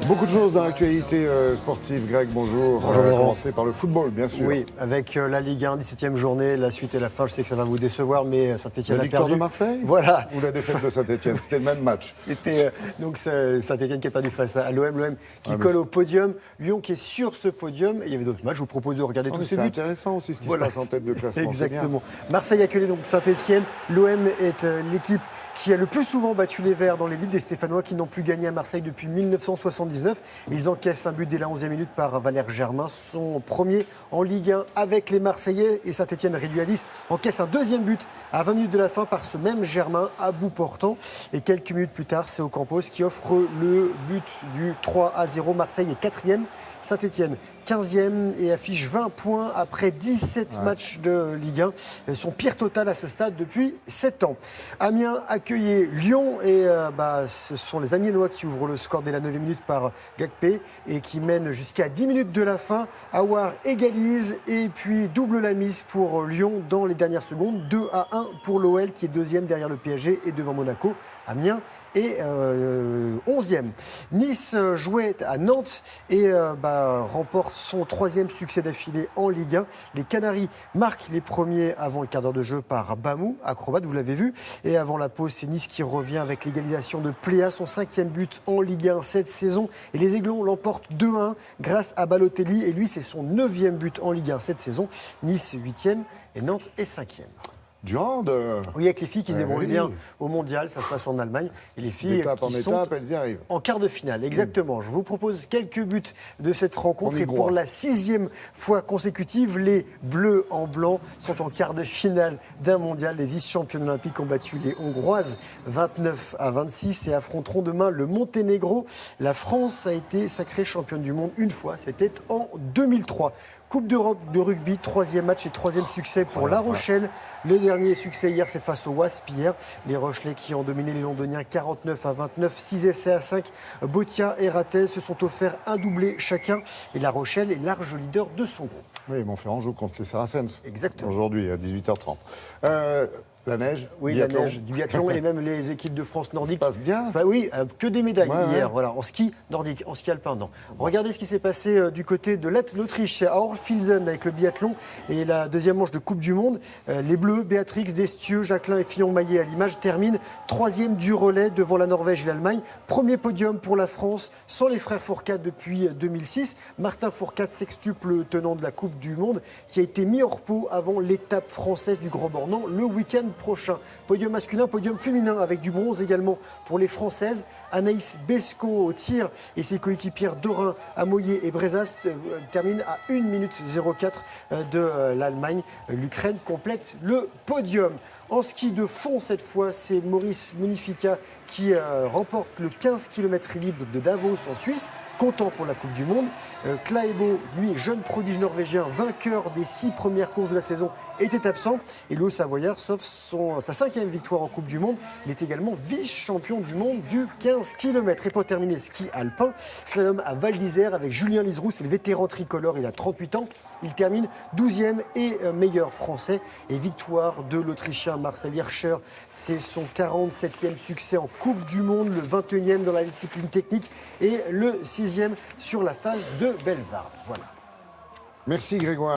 Beaucoup de choses dans l'actualité sportive. Greg, bonjour. Bonjour, On va commencer par le football, bien sûr. Oui, avec la Ligue 1, 17e journée, la suite et la fin. Je sais que ça va vous décevoir, mais Saint-Etienne La a victoire perdu. de Marseille Voilà. Ou la défaite de Saint-Etienne? C'était le même match. C'était donc Saint-Etienne qui a perdu face à l'OM qui colle au podium. Lyon qui est sur ce podium. Et il y avait d'autres matchs. Je vous propose de regarder tous ces buts. C'est intéressant aussi ce qui se passe en tête de classement. Exactement. Marseille accueille donc Saint-Etienne. L'OM est l'équipe qui a le plus souvent battu les Verts dans l'élite des Stéphanois qui n'ont plus gagné à Marseille depuis 1979. Ils encaissent un but dès la 11e minute par Valère Germain, son premier en Ligue 1 avec les Marseillais. Et Saint-Etienne, réduit à 10, encaisse un deuxième but à 20 minutes de la fin par ce même Germain à bout portant. Et quelques minutes plus tard, c'est Ocampos qui offre le but du 3-0. Marseille est 4e. Saint-Etienne, 15e et affiche 20 points après 17 matchs de Ligue 1. Son pire total à ce stade depuis 7 ans. Amiens accueillait Lyon et ce sont les Amiénois qui ouvrent le score dès la 9e minute par Gakpé et qui mènent jusqu'à 10 minutes de la fin. Aouar égalise et puis double la mise pour Lyon dans les dernières secondes. 2-1 pour l'OL qui est deuxième derrière le PSG et devant Monaco. Amiens et 11e. Nice jouait à Nantes et remporte son 3e succès d'affilée en Ligue 1. Les Canaries marquent les premiers avant le quart d'heure de jeu par Bamou, acrobate, vous l'avez vu. Et avant la pause, c'est Nice qui revient avec l'égalisation de Pléa, son 5e but en Ligue 1 cette saison. Et les Aiglons l'emportent 2-1 grâce à Balotelli. Et lui, c'est son 9e but en Ligue 1 cette saison. Nice 8e et Nantes est 5e. Du hand Oui, avec les filles qui se débrouillent bien au mondial, ça se passe en Allemagne. Et les filles d'étape en qui étape, sont elles y arrivent. en quart de finale, exactement. Je vous propose quelques buts de cette rencontre. Et pour la 6e fois consécutive, les Bleus en blanc sont en quart de finale d'un mondial. Les vice-championnes olympiques ont battu les Hongroises 29-26 et affronteront demain le Monténégro. La France a été sacrée championne du monde une fois, c'était en 2003. Coupe d'Europe de rugby, 3e match et 3e succès pour La Rochelle. Le dernier succès hier, c'est face au Wasp hier. Les Rochelais qui ont dominé les Londoniens 49-29, 6 essais à 5. Botia et Ratez se sont offerts un doublé chacun. Et La Rochelle est large leader de son groupe. Oui, Montferrand joue contre les Saracens. Exactement. Aujourd'hui, à 18h30. La neige, oui, biathlon. La neige, du biathlon et même les équipes de France nordique. Ça se passe bien. Oui, que des médailles hier. Ouais. Voilà, en ski nordique, en ski alpin, non. Regardez ce qui s'est passé du côté de l'Autriche, à Orfilsen avec le biathlon et la deuxième manche de Coupe du Monde. Les Bleus, Béatrix, Destieux, Jacquelin et Fillon-Maillet à l'image terminent 3e du relais devant la Norvège et l'Allemagne. Premier podium pour la France sans les frères Fourcade depuis 2006. Martin Fourcade, sextuple tenant de la Coupe du Monde, qui a été mis hors pot avant l'étape française du Grand Bornand le week-end prochain. Podium masculin, podium féminin avec du bronze également pour les Françaises. Anaïs Bescot au tir et ses coéquipières Dorin, Amoyer et Brezas terminent à 1 minute 04 de l'Allemagne. L'Ukraine complète le podium. En ski de fond cette fois, c'est Maurice Munifica qui remporte le 15 km libre de Davos en Suisse, content pour la Coupe du Monde. Klæbo, lui, jeune prodige norvégien, vainqueur des 6 premières courses de la saison, était absent. Et le Savoyard, sauf sa 5e victoire en Coupe du Monde, il est également vice-champion du monde du 15 km. Et pour terminer, ski alpin, slalom à Val d'Isère avec Julien Liseroux, c'est le vétéran tricolore, il a 38 ans. Il termine 12e et meilleur français. Et victoire de l'Autrichien Marcel Hirscher, c'est son 47e succès en Coupe du Monde, le 21e dans la discipline technique et le 6e sur la phase de Bellewaerde. Voilà. Merci Grégoire.